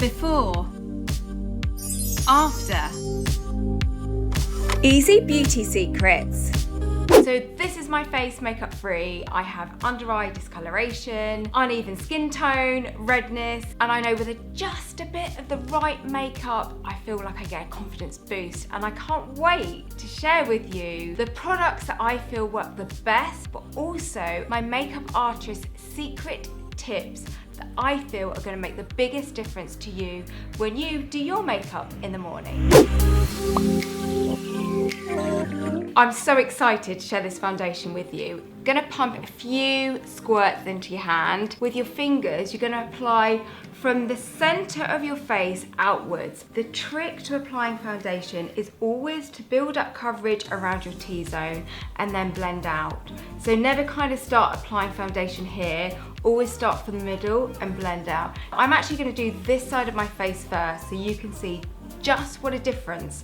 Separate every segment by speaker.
Speaker 1: Before, after.
Speaker 2: Easy beauty secrets.
Speaker 3: So this is my face makeup free. I have under eye discoloration, uneven skin tone, redness, and I know with just a bit of the right makeup, I feel like I get a confidence boost, and I can't wait to share with you the products that I feel work the best, but also my makeup artist's secret tips that I feel are going to make the biggest difference to you when you do your makeup in the morning. I'm so excited to share this foundation with you. Gonna pump a few squirts into your hand. With your fingers, you're gonna apply from the center of your face outwards. The trick to applying foundation is always to build up coverage around your T-zone and then blend out. So never kind of start applying foundation here, always start from the middle and blend out. I'm actually gonna do this side of my face first so you can see just what a difference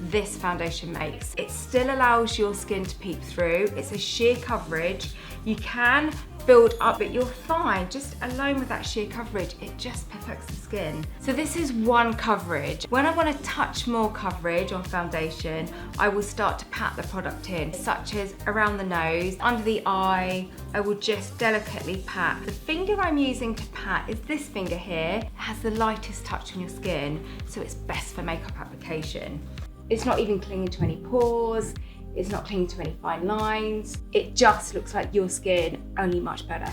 Speaker 3: this foundation makes. It still allows your skin to peek through. It's a sheer coverage. You can build up, but you're fine. Just alone with that sheer coverage, it just perfects the skin. So this is one coverage. When I want to touch more coverage on foundation, I will start to pat the product in, such as around the nose, under the eye. I will just delicately pat. The finger I'm using to pat is this finger here. It has the lightest touch on your skin, so it's best for makeup application. It's not even clinging to any pores. It's not clinging to any fine lines. It just looks like your skin, only much better.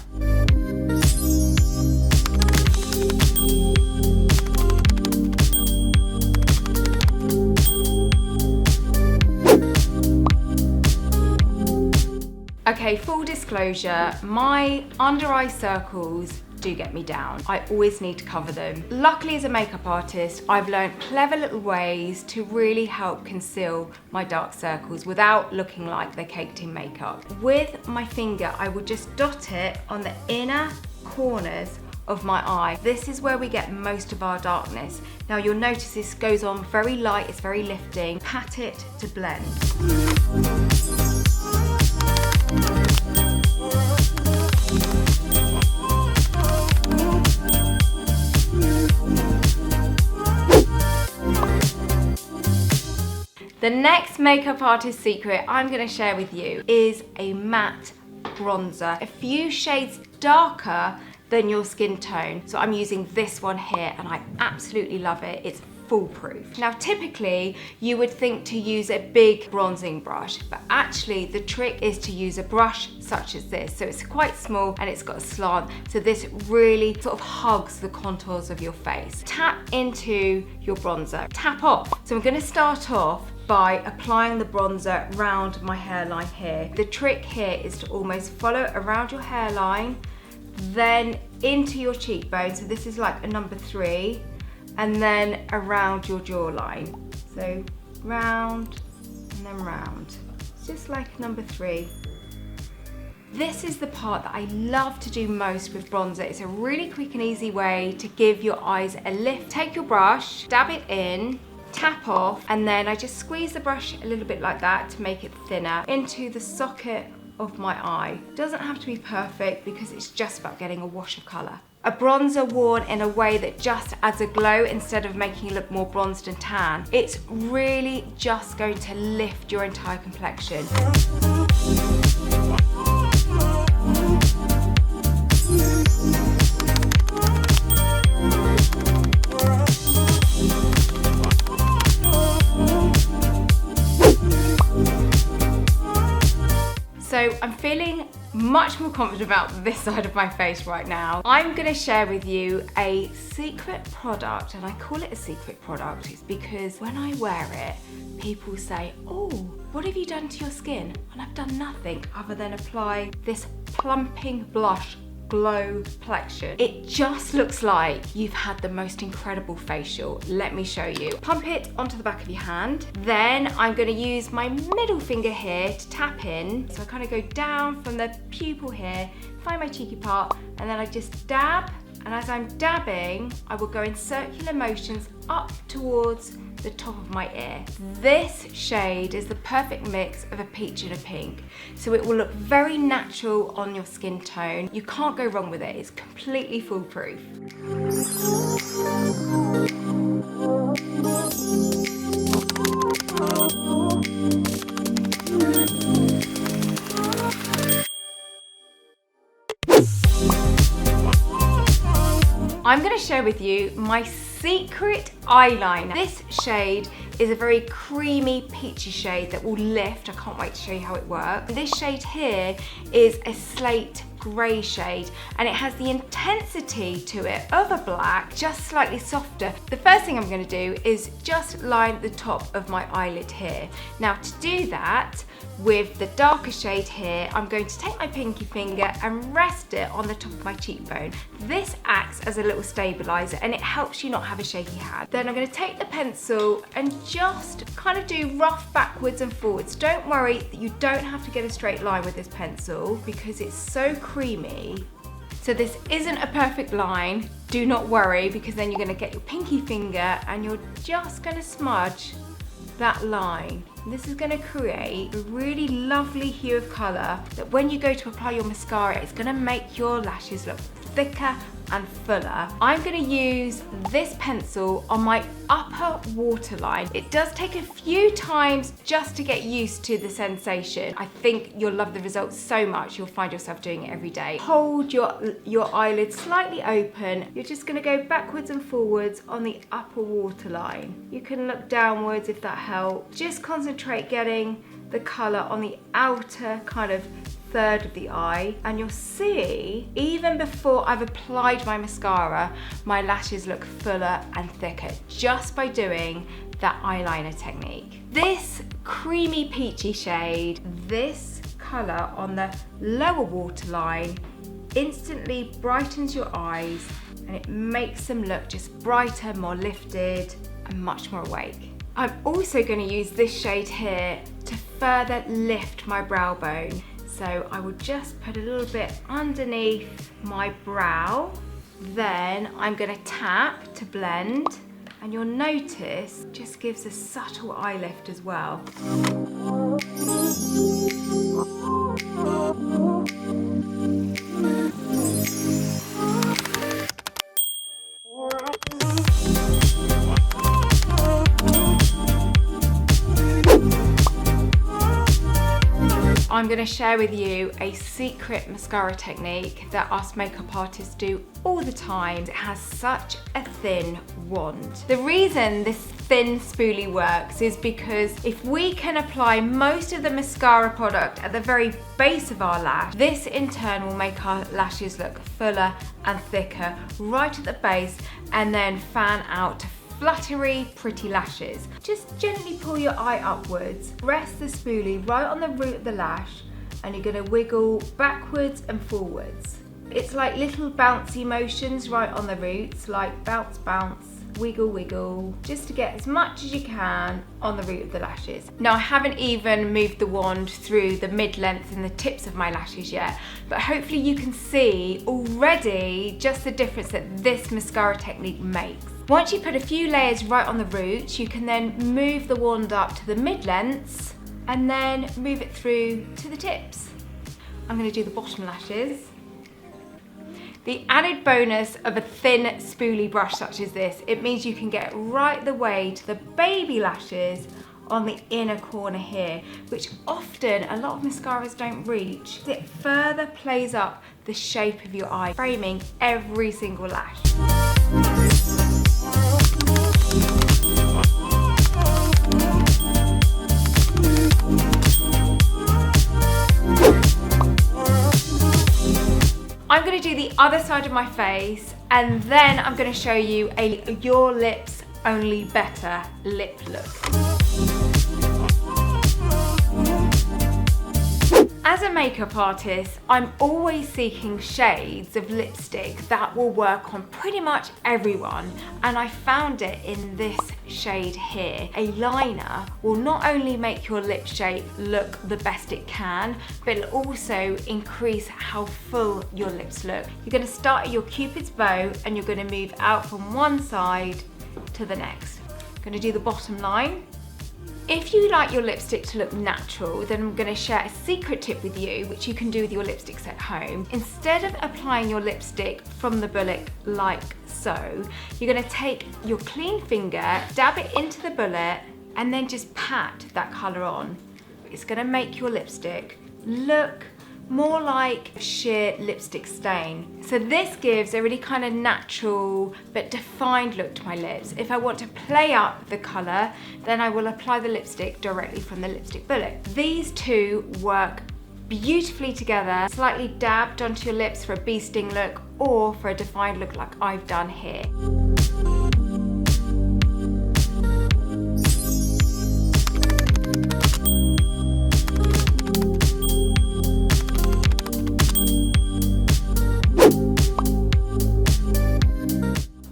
Speaker 3: Okay, full disclosure, my under eye circles do get me down. I always need to cover them. Luckily, as a makeup artist, I've learned clever little ways to really help conceal my dark circles without looking like they're caked in makeup. With my finger, I will just dot it on the inner corners of my eye. This is where we get most of our darkness. Now you'll notice this goes on very light, it's very lifting. Pat it to blend. The next makeup artist secret I'm going to share with you is a matte bronzer, a few shades darker than your skin tone. So I'm using this one here and I absolutely love it. It's foolproof. Now typically you would think to use a big bronzing brush, but actually the trick is to use a brush such as this. So it's quite small and it's got a slant, so this really sort of hugs the contours of your face. Tap into your bronzer, tap off. So I'm going to start off by applying the bronzer around my hairline here. The trick here is to almost follow around your hairline, then into your cheekbone. So this is like a number 3, and then around your jawline. So round and then round. It's just like number 3. This is the part that I love to do most with bronzer. It's a really quick and easy way to give your eyes a lift. Take your brush, dab it in, tap off, and then I just squeeze the brush a little bit like that to make it thinner into the socket of my eye. Doesn't have to be perfect because it's just about getting a wash of colour. A bronzer worn in a way that just adds a glow instead of making you look more bronzed and tan. It's really just going to lift your entire complexion. So I'm feeling much more confident about this side of my face right now. I'm gonna share with you a secret product, and I call it a secret product is because when I wear it, people say, oh, what have you done to your skin? And I've done nothing other than apply this plumping blush glow complexion. It just looks like you've had the most incredible facial. Let me show you. Pump it onto the back of your hand. Then I'm gonna use my middle finger here to tap in. So I kind of go down from the pupil here, find my cheeky part, and then I just dab. And as I'm dabbing, I will go in circular motions up towards the top of my ear. This shade is the perfect mix of a peach and a pink. So it will look very natural on your skin tone. You can't go wrong with it. It's completely foolproof. I'm gonna share with you my secret eyeliner. This shade is a very creamy peachy shade that will lift. I can't wait to show you how it works. This shade here is a slate grey shade, and it has the intensity to it of a black, just slightly softer. The first thing I'm going to do is just line the top of my eyelid here. Now to do that, with the darker shade here, I'm going to take my pinky finger and rest it on the top of my cheekbone. This acts as a little stabilizer and it helps you not have a shaky hand. Then I'm going to take the pencil and just kind of do rough backwards and forwards. Don't worry that you don't have to get a straight line with this pencil because it's so creamy. So this isn't a perfect line. Do not worry, because then you're going to get your pinky finger and you're just going to smudge that line. This is going to create a really lovely hue of colour that when you go to apply your mascara, it's going to make your lashes look thicker and fuller. I'm going to use this pencil on my upper waterline. It does take a few times just to get used to the sensation. I think you'll love the results so much you'll find yourself doing it every day. Hold your eyelid slightly open. You're just going to go backwards and forwards on the upper waterline. You can look downwards if that helps. Just concentrate getting the colour on the outer kind of third of the eye, and you'll see even before I've applied my mascara, my lashes look fuller and thicker just by doing that eyeliner technique. This creamy peachy shade, this colour on the lower waterline instantly brightens your eyes and it makes them look just brighter, more lifted and much more awake. I'm also going to use this shade here to further lift my brow bone. So I will just put a little bit underneath my brow. Then I'm going to tap to blend, and you'll notice it just gives a subtle eye lift as well. I'm going to share with you a secret mascara technique that us makeup artists do all the time. It has such a thin wand. The reason this thin spoolie works is because if we can apply most of the mascara product at the very base of our lash, this in turn will make our lashes look fuller and thicker right at the base, and then fan out to fluttery, pretty lashes. Just gently pull your eye upwards, rest the spoolie right on the root of the lash, and you're going to wiggle backwards and forwards. It's like little bouncy motions right on the roots, like bounce, bounce, wiggle, wiggle, just to get as much as you can on the root of the lashes. Now I haven't even moved the wand through the mid-length and the tips of my lashes yet, but hopefully you can see already just the difference that this mascara technique makes. Once you put a few layers right on the roots, you can then move the wand up to the mid-lengths and then move it through to the tips. I'm going to do the bottom lashes. The added bonus of a thin spoolie brush such as this, it means you can get right the way to the baby lashes on the inner corner here, which often a lot of mascaras don't reach. It further plays up the shape of your eye, framing every single lash. I'm going to do the other side of my face, and then I'm going to show you a Your Lips Only Better lip look. As a makeup artist, I'm always seeking shades of lipstick that will work on pretty much everyone, and I found it in this shade here. Eyeliner will not only make your lip shape look the best it can, but it'll also increase how full your lips look. You're going to start at your Cupid's bow and you're going to move out from one side to the next. I'm going to do the bottom line. If you like your lipstick to look natural, then I'm going to share a secret tip with you, which you can do with your lipsticks at home. Instead of applying your lipstick from the bullet like so, you're going to take your clean finger, dab it into the bullet, and then just pat that colour on. It's going to make your lipstick look more like sheer lipstick stain. So this gives a really kind of natural but defined look to my lips. If I want to play up the colour, then I will apply the lipstick directly from the lipstick bullet. These two work beautifully together, slightly dabbed onto your lips for a bee sting look or for a defined look like I've done here.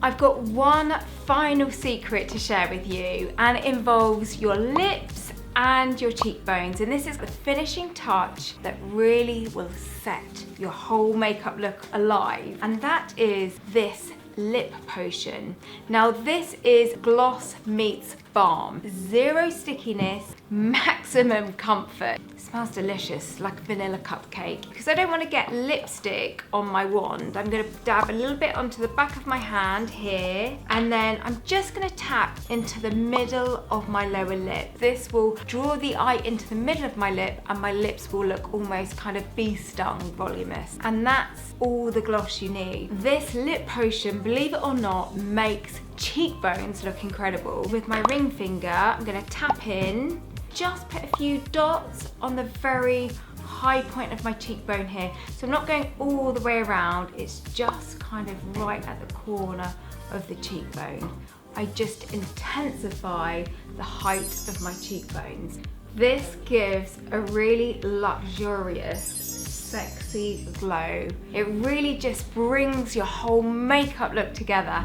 Speaker 3: I've got one final secret to share with you, and it involves your lips and your cheekbones, and this is the finishing touch that really will set your whole makeup look alive, and that is this lip potion. Now this is gloss meets balm, zero stickiness, maximum comfort. It smells delicious, like a vanilla cupcake. Because I don't want to get lipstick on my wand, I'm going to dab a little bit onto the back of my hand here, and then I'm just going to tap into the middle of my lower lip. This will draw the eye into the middle of my lip, and my lips will look almost kind of bee stung voluminous, and that's all the gloss you need. This lip potion, believe it or not, makes cheekbones look incredible. With my ring finger, I'm going to tap in, just put a few dots on the very high point of my cheekbone here. So I'm not going all the way around, it's just kind of right at the corner of the cheekbone. I just intensify the height of my cheekbones. This gives a really luxurious, sexy glow. It really just brings your whole makeup look together.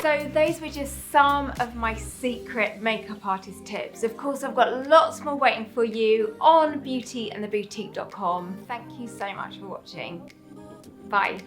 Speaker 3: So those were just some of my secret makeup artist tips. Of course, I've got lots more waiting for you on beautyandtheboutique.com. Thank you so much for watching. Bye.